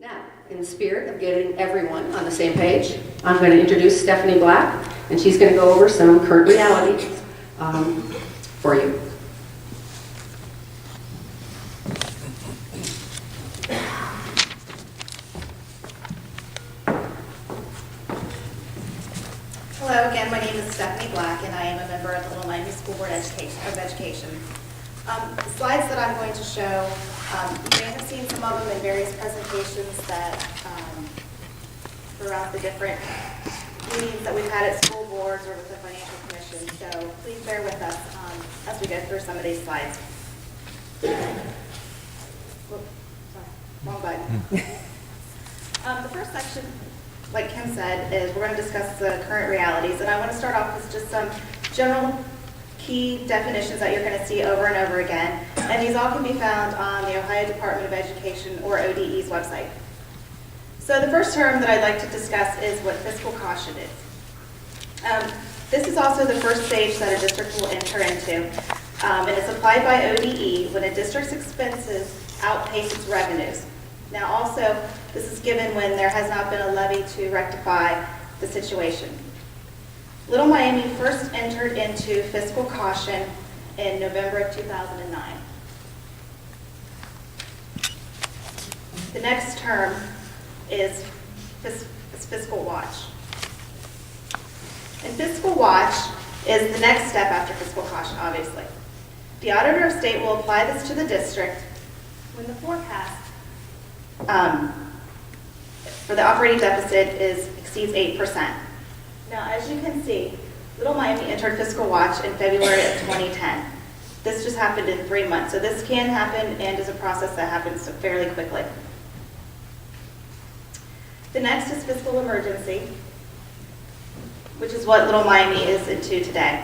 Now, in the spirit of getting everyone on the same page, I'm going to introduce Stephanie Black, and she's going to go over some current realities for you. Hello again, my name is Stephanie Black, and I am a member of the Little Miami School Board of Education. The slides that I'm going to show, you may have seen some of them in various presentations that throughout the different meetings that we've had at school boards or with the Financial Commission. So please bear with us as we go through some of these slides. Whoop, sorry, wrong button. The first section, like Kim said, is we're going to discuss the current realities, and I want to start off with just some general key definitions that you're going to see over and over again, and these all can be found on the Ohio Department of Education or ODE's website. So the first term that I'd like to discuss is what fiscal caution is. This is also the first stage that a district will enter into, and it's applied by ODE when a district's expenses outpace its revenues. Now also, this is given when there has not been a levy to rectify the situation. Little Miami first entered into fiscal caution in November of 2009. The next term is fiscal watch. And fiscal watch is the next step after fiscal caution, obviously. The auditor of state will apply this to the district when the forecast for the operating deficit exceeds 8%. Now, as you can see, Little Miami entered fiscal watch in February of 2010. This just happened in 3 months, so this can happen and is a process that happens fairly quickly. The next is fiscal emergency, which is what Little Miami is into today.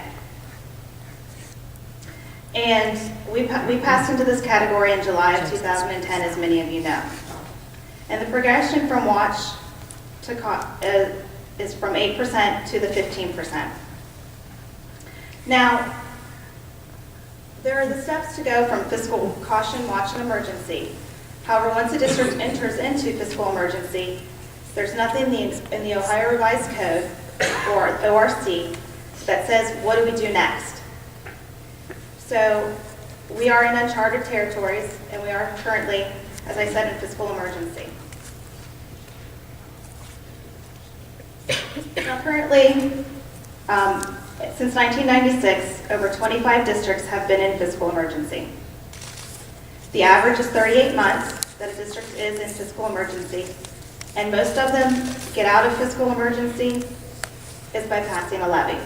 And we passed into this category in July of 2010, as many of you know. And the progression from watch to is from 8% to the 15%. Now, there are the steps to go from fiscal caution, watch, and emergency. However, once a district enters into fiscal emergency, there's nothing in the Ohio Revised Code, or ORC, that says, what do we do next? So, we are in uncharted territories, and we are currently, as I said, in fiscal emergency. Now, currently, since 1996, over 25 districts have been in fiscal emergency. The average is 38 months that a district is in fiscal emergency, and most of them get out of fiscal emergency is by passing a levy.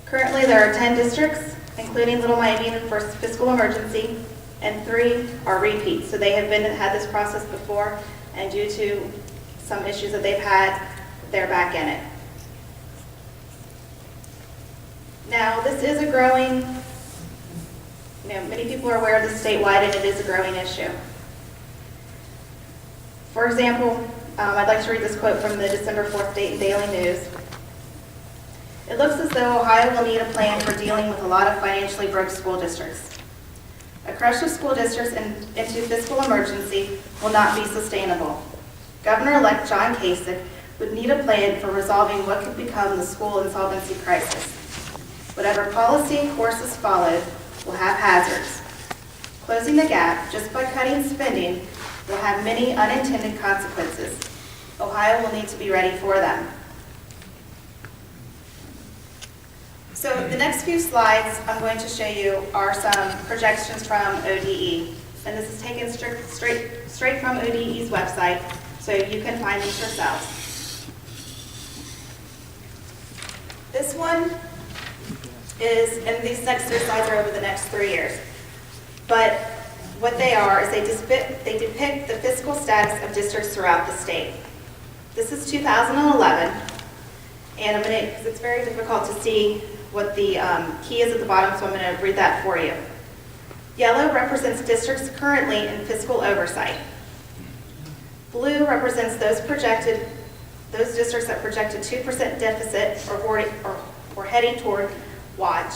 Currently, there are 10 districts, including Little Miami, in first fiscal emergency, and 3 are repeats. So they have had this process before, and due to some issues that they've had, they're back in it. Now, this is a growing, many people are aware of this statewide, and it is a growing issue. For example, I'd like to read this quote from the December 4th Dayton Daily News. It looks as though Ohio will need a plan for dealing with a lot of financially broke school districts. A crush of school districts into fiscal emergency will not be sustainable. Governor-elect John Kasich would need a plan for resolving what could become the school insolvency crisis. Whatever policy course is followed will have hazards. Closing the gap just by cutting spending will have many unintended consequences. Ohio will need to be ready for them. So the next few slides I'm going to show you are some projections from ODE. And this is taken straight from ODE's website, so you can find these yourselves. This one is, and these next 3 slides are over the next 3 years. But what they are is they depict the fiscal status of districts throughout the state. This is 2011, and because it's very difficult to see what the key is at the bottom, so I'm going to read that for you. Yellow represents districts currently in fiscal oversight. Blue represents those districts that projected 2% deficit or heading toward watch.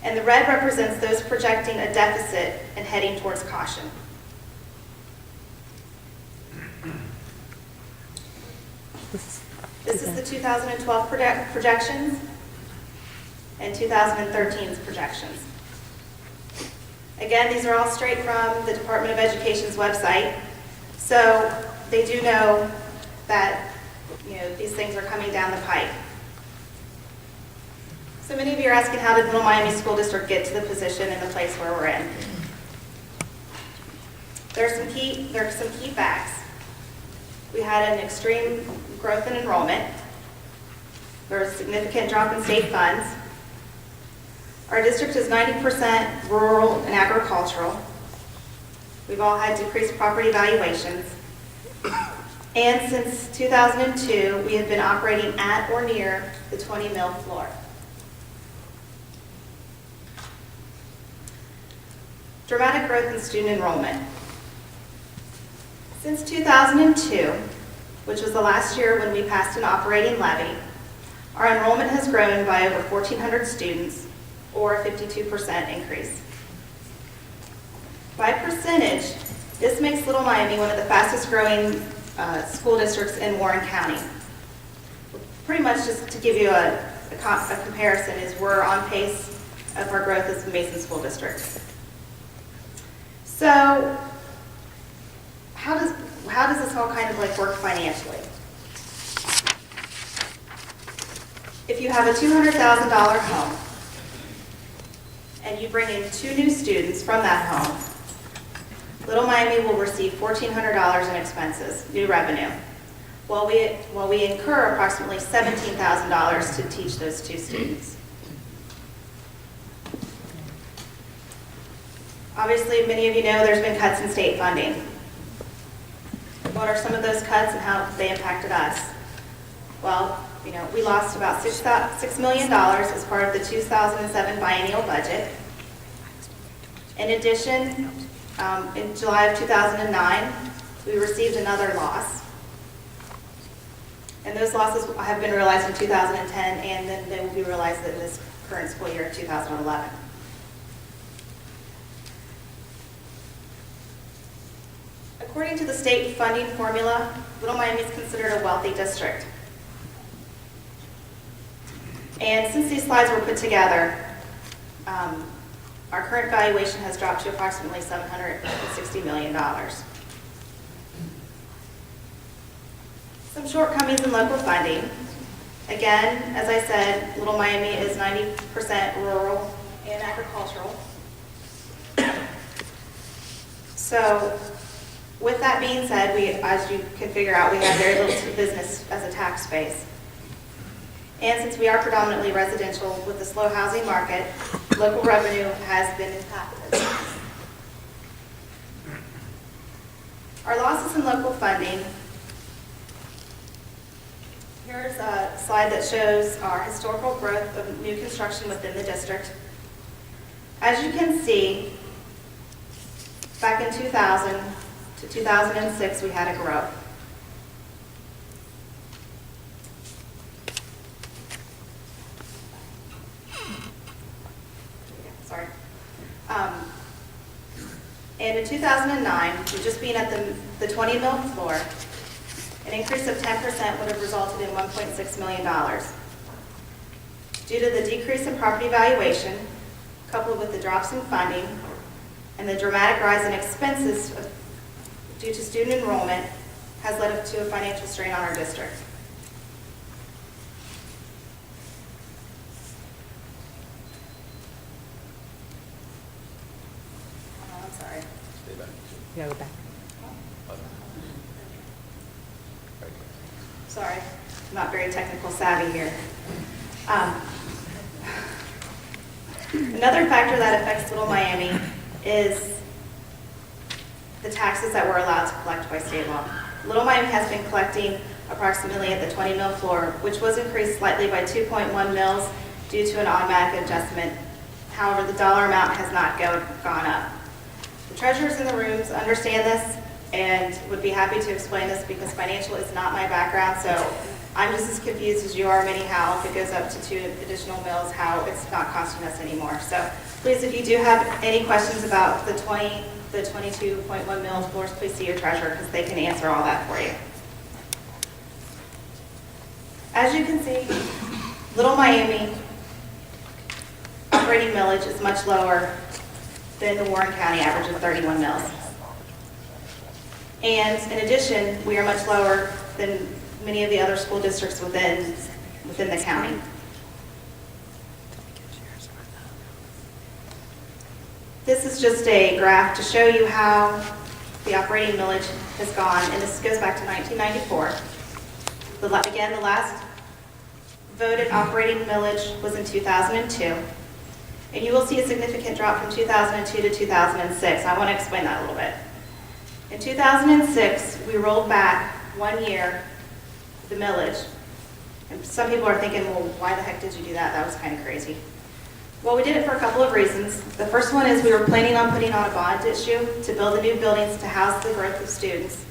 And the red represents those projecting a deficit and heading towards caution. This is the 2012 projections and 2013's projections. Again, these are all straight from the Department of Education's website, so they do know that these things are coming down the pike. So many of you are asking, how did Little Miami School District get to the position and the place where we're in? There are some key facts. We had an extreme growth in enrollment. There was a significant drop in state funds. Our district is 90% rural and agricultural. We've all had decreased property valuations. And since 2002, we have been operating at or near the 20 mil floor. Dramatic growth in student enrollment. Since 2002, which was the last year when we passed an operating levy, our enrollment has grown by over 1,400 students, or a 52% increase. By percentage, this makes Little Miami one of the fastest growing school districts in Warren County. Pretty much just to give you a comparison, is we're on pace of our growth as the Mason School District. So how does this all kind of work financially? If you have a $200,000 home and you bring in 2 new students from that home, Little Miami will receive $1,400 in expenses, new revenue, while we incur approximately $17,000 to teach those 2 students. Obviously, many of you know there's been cuts in state funding. What are some of those cuts and how they impacted us? Well, we lost about $6 million as part of the 2007 biennial budget. In addition, in July of 2009, we received another loss. And those losses have been realized in 2010, and then they will be realized in this current school year of 2011. According to the state funding formula, Little Miami is considered a wealthy district. And since these slides were put together, our current valuation has dropped to approximately $760 million. Some shortcomings in local funding. Again, as I said, Little Miami is 90% rural and agricultural. So with that being said, as you can figure out, we have very little to business as a tax base. And since we are predominantly residential with the slow housing market, local revenue has been impacted. Our losses in local funding. Here's a slide that shows our historical growth of new construction within the district. As you can see, back in 2000 to 2006, we had a growth. Sorry. And in 2009, just being at the 20 mil floor, an increase of 10% would have resulted in $1.6 million. Due to the decrease in property valuation, coupled with the drops in funding, and the dramatic rise in expenses due to student enrollment, has led to a financial strain on our district. I'm sorry. Stay back. Yeah, go back. Sorry, I'm not very technical savvy here. Another factor that affects Little Miami is the taxes that we're allowed to collect by state law. Little Miami has been collecting approximately at the 20 mil floor, which was increased slightly by 2.1 mils due to an automatic adjustment. However, the dollar amount has not gone up. The treasurers in the rooms understand this and would be happy to explain this because financial is not my background, so I'm just as confused as you are anyhow if it goes up to 2 additional mills, how it's not costing us anymore. So please, if you do have any questions about the 22.1 mils floors, please see your treasurer because they can answer all that for you. As you can see, Little Miami operating millage is much lower than the Warren County average of 31 mills. And in addition, we are much lower than many of the other school districts within the county. This is just a graph to show you how the operating millage has gone, and this goes back to 1994. Again, the last voted operating millage was in 2002. And you will see a significant drop from 2002 to 2006. I want to explain that a little bit. In 2006, we rolled back 1 year the millage. And some people are thinking, well, why the heck did you do that? That was kind of crazy. Well, we did it for a couple of reasons. The first one is we were planning on putting on a bond issue to build the new buildings to house the growth of students.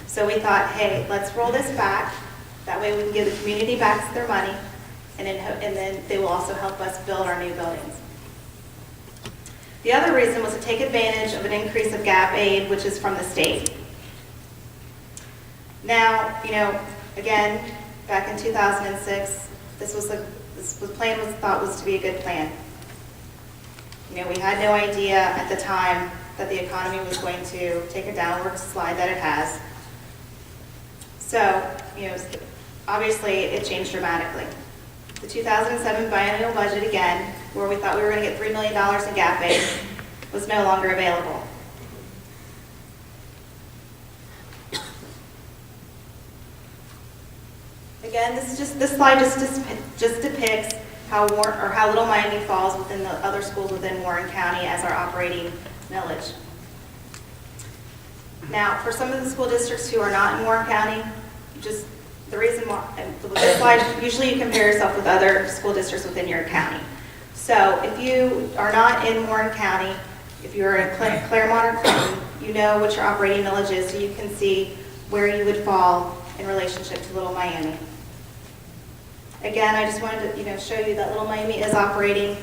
So we thought, hey, let's roll this back. That way we can give the community back their money, and then they will also help us build our new buildings. The other reason was to take advantage of an increase of gap aid, which is from the state. Now, again, back in 2006, this plan was thought was to be a good plan. We had no idea at the time that the economy was going to take a downward slide that it has. So, obviously it changed dramatically. The 2007 biennial budget, again, where we thought we were going to get $3 million in gap aid, was no longer available. Again, this slide just depicts how Little Miami falls within the other schools within Warren County as our operating millage. Now, for some of the school districts who are not in Warren County, just the reason why, this slide, usually you compare yourself with other school districts within your county. So if you are not in Warren County, if you're in Claremont or Clinton, you know what your operating millage is, so you can see where you would fall in relationship to Little Miami. Again, I just wanted to show you that Little Miami is operating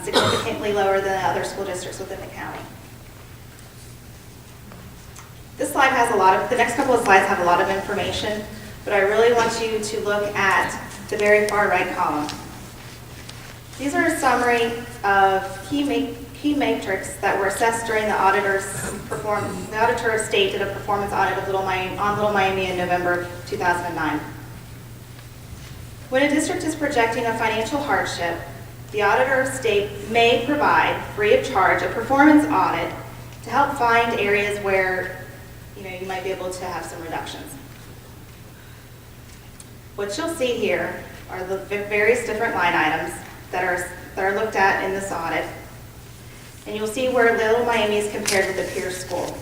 significantly lower than the other school districts within the county. This slide has the next couple of slides have a lot of information, but I really want you to look at the very far right column. These are a summary of key metrics that were assessed during the auditor's performance. The auditor of state did a performance audit of Little Miami in November of 2009. When a district is projecting a financial hardship, the auditor of state may provide, free of charge, a performance audit to help find areas where you might be able to have some reductions. What you'll see here are the various different line items that are looked at in this audit. And you'll see where Little Miami is compared with the peer school.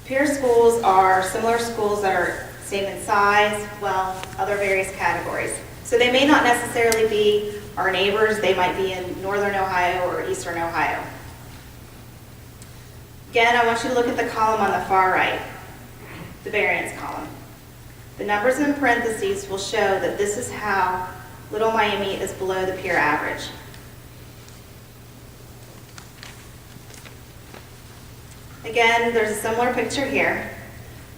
Peer schools are similar schools that are same in size, wealth, other various categories. So they may not necessarily be our neighbors, they might be in northern Ohio or eastern Ohio. Again, I want you to look at the column on the far right, the variance column. The numbers in parentheses will show that this is how Little Miami is below the peer average. Again, there's a similar picture here.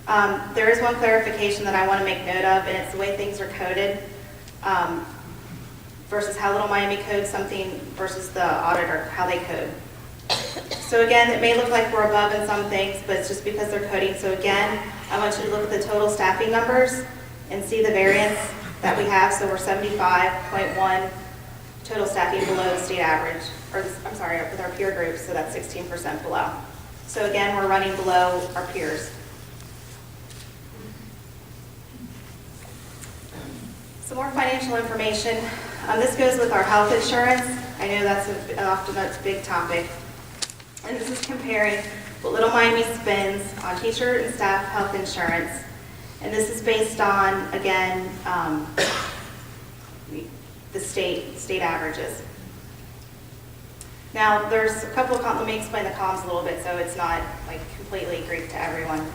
There is one clarification that I want to make note of, and it's the way things are coded versus how Little Miami codes something versus the auditor, how they code. So again, it may look like we're above in some things, but it's just because they're coding. So again, I want you to look at the total staffing numbers and see the variance that we have. So we're 75.1 total staffing below the state average, or I'm sorry, with our peer group, so that's 16% below. So again, we're running below our peers. Some more financial information. This goes with our health insurance. I know that's often a big topic. And this is comparing what Little Miami spends on teacher and staff health insurance. And this is based on, again, the state averages. Now, there's a couple of let me explain the columns a little bit so it's not like completely Greek to everyone.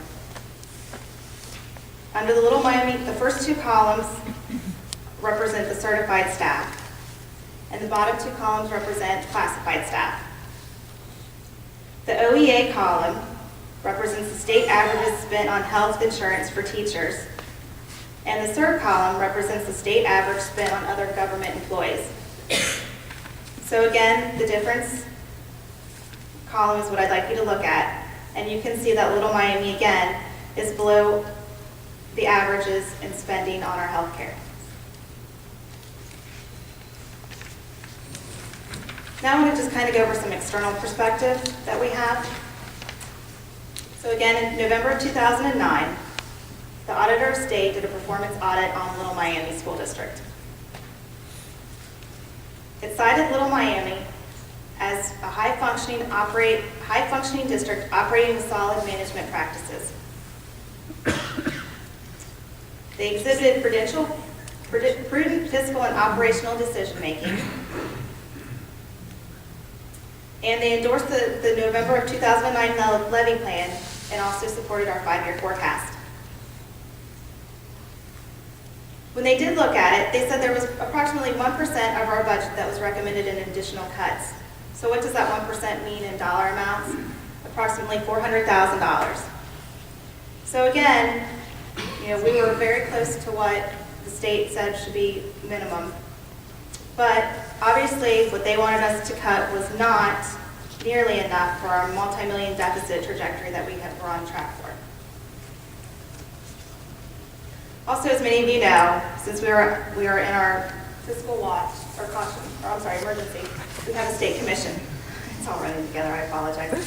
Under the Little Miami, the first two columns represent the certified staff, and the bottom two columns represent classified staff. The OEA column represents the state averages spent on health insurance for teachers, And the third column represents the state average spent on other government employees. So again, the difference column is what I'd like you to look at. And you can see that Little Miami, again, is below the averages in spending on our health care. Now I'm going to just kind of go over some external perspective that we have. So again, in November of 2009, the Auditor of State did a performance audit on Little Miami School District. It cited Little Miami as a high-functioning district operating with solid management practices. They exhibited prudent fiscal and operational decision-making. And they endorsed the November of 2009 levy plan and also supported our 5-year forecast. When they did look at it, they said there was approximately 1% of our budget that was recommended in additional cuts. So what does that 1% mean in dollar amounts? Approximately $400,000. So again, we were very close to what the state said should be minimum. But obviously, what they wanted us to cut was not nearly enough for our multi-million deficit trajectory that were on track for. Also, as many of you know, since we are in our fiscal watch, or emergency, we have a state commission. It's all running together, I apologize.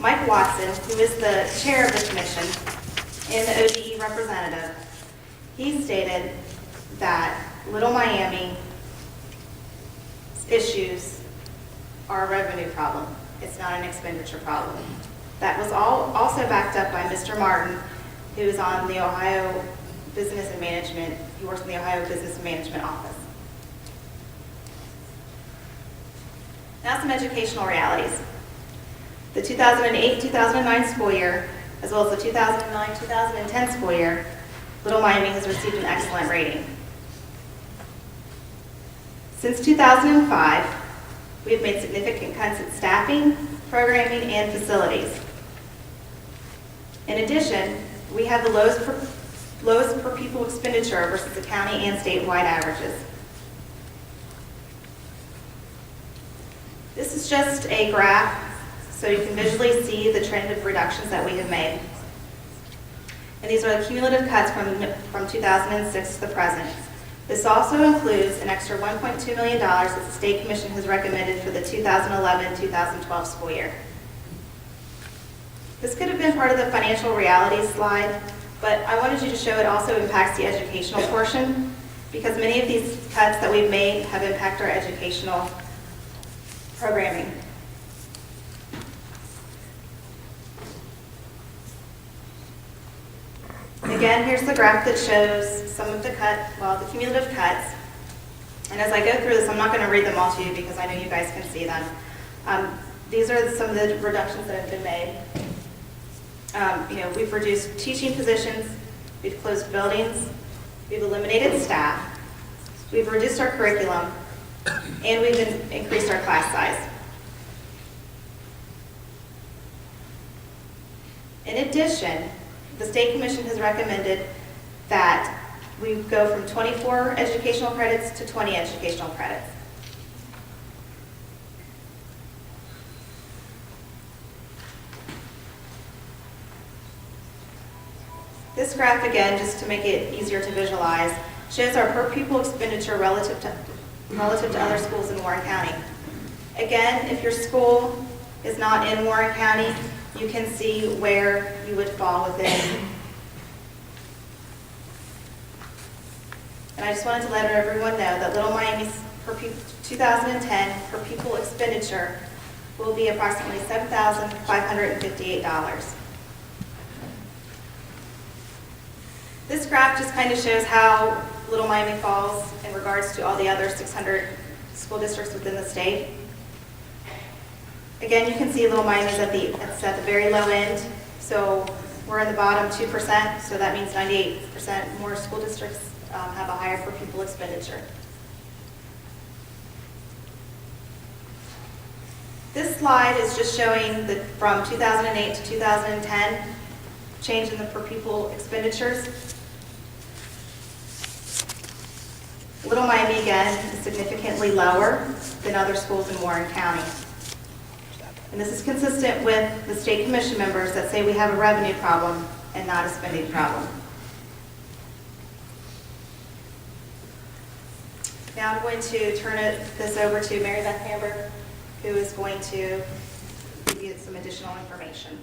Mike Watson, who is the chair of the commission and the ODE representative, he stated that Little Miami issues are a revenue problem. It's not an expenditure problem. That was also backed up by Mr. Martin, who is on the Ohio Business and Management. He works in the Ohio Business and Management office. Now some educational realities. The 2008-2009 school year, as well as the 2009-2010 school year, Little Miami has received an excellent rating. Since 2005, we have made significant cuts in staffing, programming, and facilities. In addition, we have the lowest per pupil expenditure versus the county and statewide averages. This is just a graph so you can visually see the trend of reductions that we have made. And these are the cumulative cuts from 2006 to the present. This also includes an extra $1.2 million that the State Commission has recommended for the 2011-2012 school year. This could have been part of the financial realities slide, but I wanted you to show it also impacts the educational portion, because many of these cuts that we've made have impacted our educational programming. Again, here's the graph that shows some of the the cumulative cuts. And as I go through this, I'm not going to read them all to you because I know you guys can see them. These are some of the reductions that have been made. We've reduced teaching positions, we've closed buildings, we've eliminated staff, we've reduced our curriculum, and we've increased our class size. In addition, the State Commission has recommended that we go from 24 educational credits to 20 educational credits. This graph, again, just to make it easier to visualize, shows our per pupil expenditure relative to other schools in Warren County. Again, if your school is not in Warren County, you can see where you would fall within. And I just wanted to let everyone know that Little Miami's 2010 per pupil expenditure will be approximately $7,558. This graph just kind of shows how Little Miami falls in regards to all the other 600 school districts within the state. Again, you can see Little Miami is at the very low end, so we're in the bottom 2%, so that means 98% more school districts have a higher per pupil expenditure. This slide is just showing the from 2008 to 2010 change in the per pupil expenditures. Little Miami, again, is significantly lower than other schools in Warren County. And this is consistent with the state commission members that say we have a revenue problem and not a spending problem. Now I'm going to turn this over to Mary Beth Hamburg, who is going to give you some additional information.